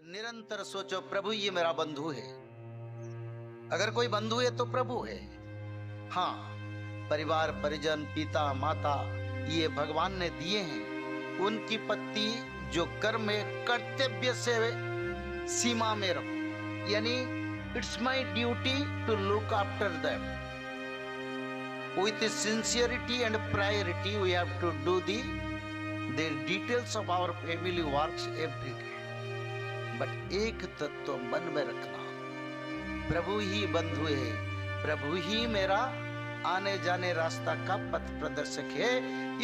निरंतर सोचो प्रभु ये मेरा बंधु है। अगर कोई बंधु है तो प्रभु है। हाँ, परिवार परिजन पिता माता ये भगवान ने दिए हैं, उनकी पत्ती जो कर्म में कर्तव्य से सीमा में रहो, यानी it's my duty to look after them with sincerity and priority we have to do the details of our family works every day. But एक तत्व मन में रखना, प्रभु ही बंधु है, प्रभु ही मेरा आने जाने रास्ता का पथ प्रदर्शक है।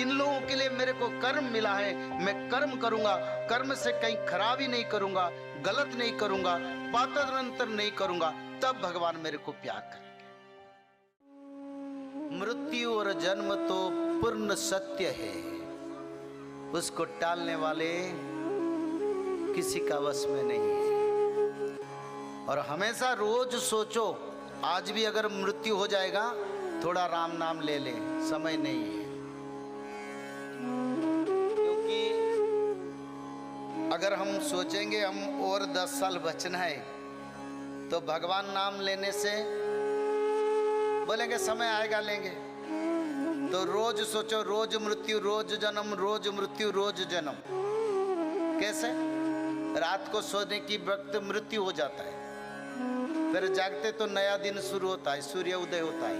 इन लोगों के लिए मेरे को कर्म मिला है, मैं कर्म करूंगा, कर्म से कहीं खराबी नहीं करूंगा, गलत नहीं करूंगा, पातरअंतर नहीं करूंगा, तब भगवान मेरे को प्यार करेंगे। मृत्यु और जन्म तो पूर्ण सत्य है, उसको टालने वाले किसी का वश में नहीं है। और हमेशा रोज सोचो, आज भी अगर मृत्यु हो जाएगा थोड़ा राम नाम ले ले, समय नहीं है। क्योंकि अगर हम सोचेंगे हम और 10 साल बचना है तो भगवान नाम लेने से बोलेंगे समय आएगा लेंगे। तो रोज सोचो, रोज मृत्यु रोज जन्म, रोज मृत्यु रोज जन्म। कैसे? रात को सोने की वक्त मृत्यु हो जाता है, फिर जागते तो नया दिन शुरू होता है, सूर्य उदय होता है।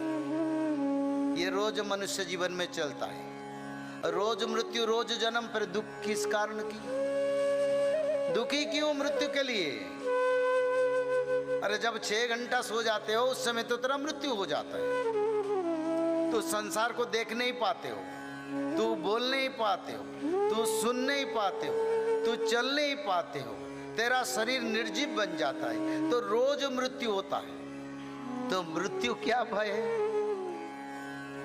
ये रोज मनुष्य जीवन में चलता है। रोज मृत्यु रोज जन्म, फिर दुख किस कारण की? दुखी क्यों मृत्यु के लिए? अरे जब 6 घंटा सो जाते हो उस समय तो तेरा मृत्यु हो जाता है। तू संसार को देख नहीं पाते हो, तू बोल नहीं पाते हो, तू सुन नहीं पाते हो, तू चल नहीं पाते हो, तेरा शरीर निर्जीव बन जाता है, तो रोज मृत्यु होता है। तो मृत्यु क्या भय है?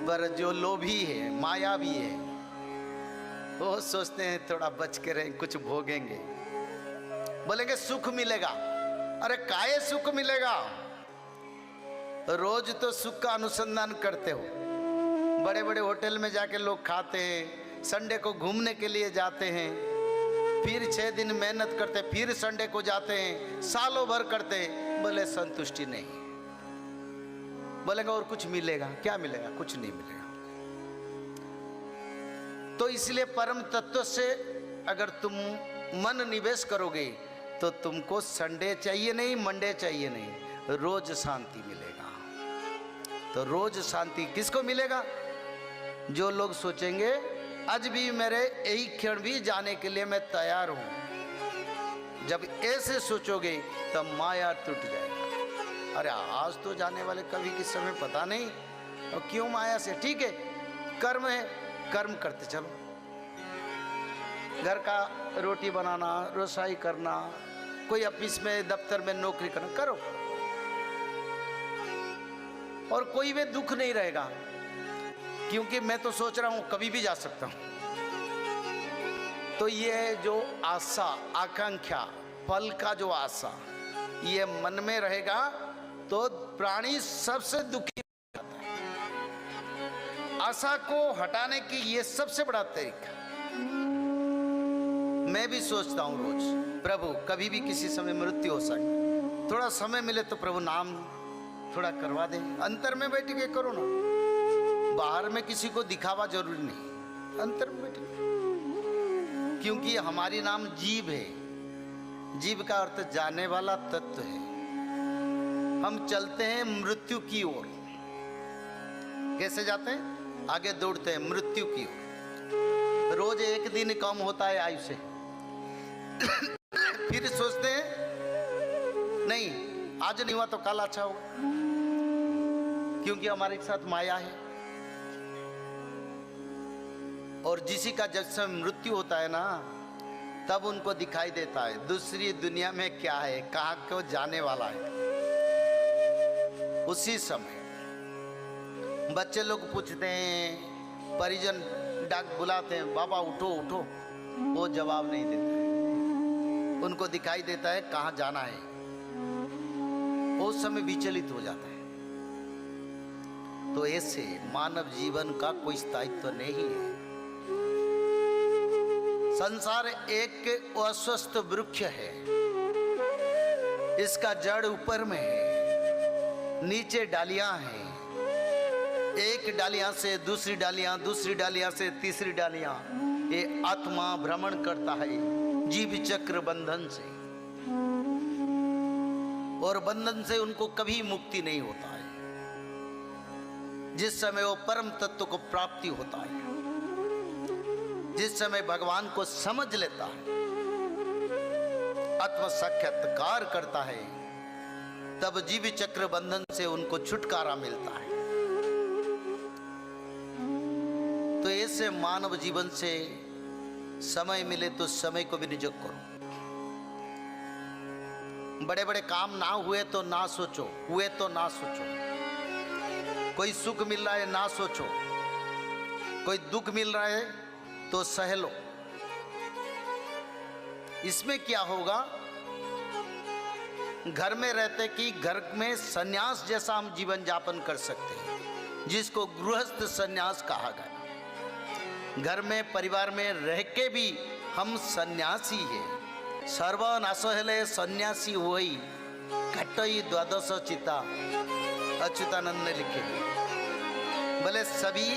पर जो लोभी है, मायावी है, वो सोचते हैं थोड़ा बच के रहें, कुछ भोगेंगे, बोलेंगे सुख मिलेगा। अरे काहे सुख मिलेगा? रोज तो सुख का अनुसंधान करते हो, बड़े बड़े होटल में जाके लोग खाते हैं, संडे को घूमने के लिए जाते हैं, फिर 6 दिन मेहनत करते, फिर संडे को जाते हैं, सालों भर करते, बोले संतुष्टि नहीं। बोलेंगे और कुछ मिलेगा? क्या मिलेगा? कुछ नहीं मिलेगा। तो इसलिए परम तत्व से अगर तुम मन निवेश करोगे तो तुमको संडे चाहिए नहीं, मंडे चाहिए नहीं, रोज शांति मिलेगा। तो रोज शांति किसको मिलेगा? जो लोग सोचेंगे आज भी मेरे यही क्षण भी जाने के लिए मैं तैयार हूं। जब ऐसे सोचोगे तब माया टूट जाएगी। अरे आज तो जाने वाले कभी किस समय पता नहीं, और क्यों माया से? ठीक है, कर्म है, कर्म करते चलो। घर का रोटी बनाना, रसोई करना, कोई ऑफिस में दफ्तर में नौकरी करना, करो, और कोई में दुख नहीं रहेगा, क्योंकि मैं तो सोच रहा हूं कभी भी जा सकता हूं। तो ये जो आशा आकांक्षा, फल का जो आशा, ये मन में रहेगा तो प्राणी सबसे दुखी हो जाता है। आशा को हटाने की ये सबसे बड़ा तरीका। मैं भी सोचता हूं रोज, प्रभु कभी भी किसी समय मृत्यु हो सकती, थोड़ा समय मिले तो प्रभु नाम थोड़ा करवा दे। अंतर में बैठ के करो ना, बाहर में किसी को दिखावा जरूरी नहीं, अंतर में बैठ के। क्योंकि हमारी नाम जीव है, जीव का अर्थ जाने वाला तत्व है। हम चलते हैं मृत्यु की ओर। कैसे जाते हैं? आगे दौड़ते हैं मृत्यु की ओर। रोज एक दिन कम होता है आयु से। फिर सोचते हैं नहीं आज नहीं हुआ तो कल अच्छा होगा, क्योंकि हमारे साथ माया है। और जिसी का जब से मृत्यु होता है ना, तब उनको दिखाई देता है दूसरी दुनिया में क्या है, कहाँ क्यों जाने वाला है। उसी समय बच्चे लोग पूछते हैं, परिजन डाक बुलाते हैं, बाबा उठो उठो, वो जवाब नहीं देता है। उनको दिखाई देता है कहाँ जाना है, उस समय विचलित हो जाता है। तो ऐसे मानव जीवन का कोई स्थायित्व नहीं है। संसार एक अस्वस्थ वृक्ष है, इसका जड़ ऊपर में है, नीचे डालियां हैं, एक डालियां से दूसरी डालियां, दूसरी डालियां से तीसरी डालियां, ये आत्मा भ्रमण करता है जीव चक्र बंधन से, और बंधन से उनको कभी मुक्ति नहीं होता है। जिस समय वो परम तत्व को प्राप्ति होता है, जिस समय भगवान को समझ लेता है, आत्म साक्षात्कार करता है, तब जीव चक्र बंधन से उनको छुटकारा मिलता है। तो ऐसे मानव जीवन से समय मिले तो समय को विनियोग करो। बड़े बड़े काम ना हुए तो ना सोचो, हुए तो ना सोचो। कोई सुख मिल रहा है ना सोचो, कोई दुख मिल रहा है तो सह लो। इसमें क्या होगा, घर में रहते कि घर में सन्यास जैसा हम जीवन यापन कर सकते हैं, जिसको गृहस्थ सन्यास कहा गया। घर में परिवार में रह के भी हम सन्यासी हैं। सर्वनाश हेले सन्यासी हुई घटई द्वादश चिता, अच्युतानंद ने लिखे। भले सभी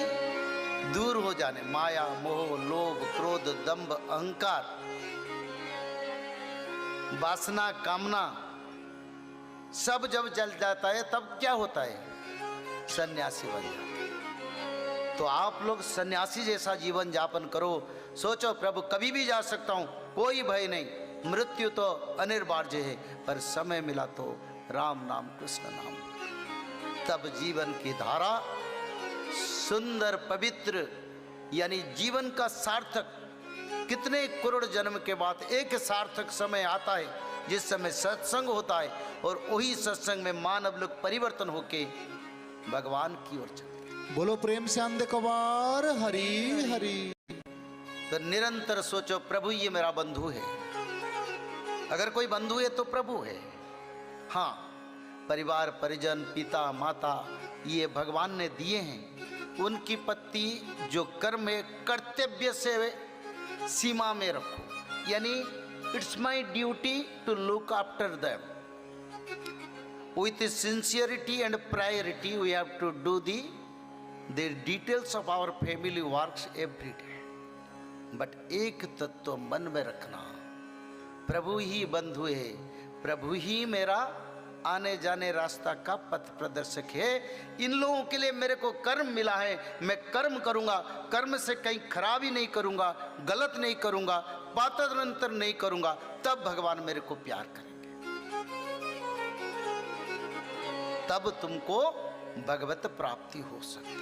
दूर हो जाने, माया मोह लोभ क्रोध दंभ अहंकार वासना कामना सब जब जल जाता है तब क्या होता है, सन्यासी बन जाता है। तो आप लोग सन्यासी जैसा जीवन यापन करो। सोचो प्रभु कभी भी जा सकता हूं, कोई भय नहीं, मृत्यु तो अनिवार्य है, पर समय मिला तो राम नाम कृष्ण नाम, तब जीवन की धारा सुंदर पवित्र, यानी जीवन का सार्थक। कितने करोड़ जन्म के बाद एक सार्थक समय आता है जिस समय सत्संग होता है, और वही सत्संग में मानव लोग परिवर्तन होके भगवान की ओर चलते। बोलो प्रेम से आनंद कवार हरि हरि। तो निरंतर सोचो प्रभु ये मेरा बंधु है। अगर कोई बंधु है तो प्रभु है। हाँ, परिवार परिजन पिता माता ये भगवान ने दिए हैं, उनकी पत्ती जो कर्म है कर्तव्य से सीमा में रखो, यानी it's my duty to look after them with sincerity and priority. We have to do the details of our family works every day, but एक तत्व मन में रखना, प्रभु ही बंधु है, प्रभु ही मेरा आने जाने रास्ता का पथ प्रदर्शक है। इन लोगों के लिए मेरे को कर्म मिला है, मैं कर्म करूंगा, कर्म से कहीं खराबी नहीं करूंगा, गलत नहीं करूंगा, पातरंतर नहीं करूंगा, तब भगवान मेरे को प्यार करेंगे, तब तुमको भगवत प्राप्ति हो सकता है।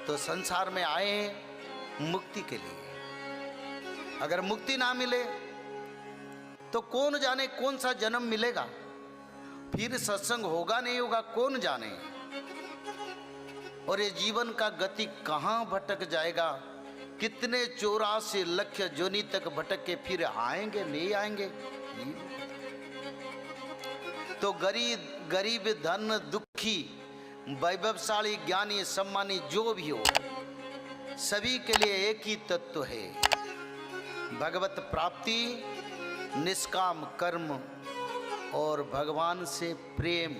तो संसार में आए हैं मुक्ति के लिए। अगर मुक्ति ना मिले तो कौन जाने कौन सा जन्म मिलेगा, फिर सत्संग होगा नहीं होगा कौन जाने, और ये जीवन का गति कहां भटक जाएगा। कितने 84 लाख जोनी तक भटक के फिर आएंगे नहीं आएंगे। तो गरीब धन दुखी वैभवशाली ज्ञानी सम्मानी जो भी हो, सभी के लिए एक ही तत्व है, भगवत प्राप्ति, निष्काम कर्म और भगवान से प्रेम।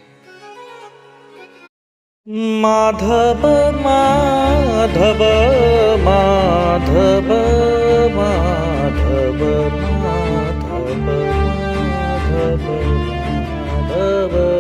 माधव माधव माधव माधव माधव माधव माधव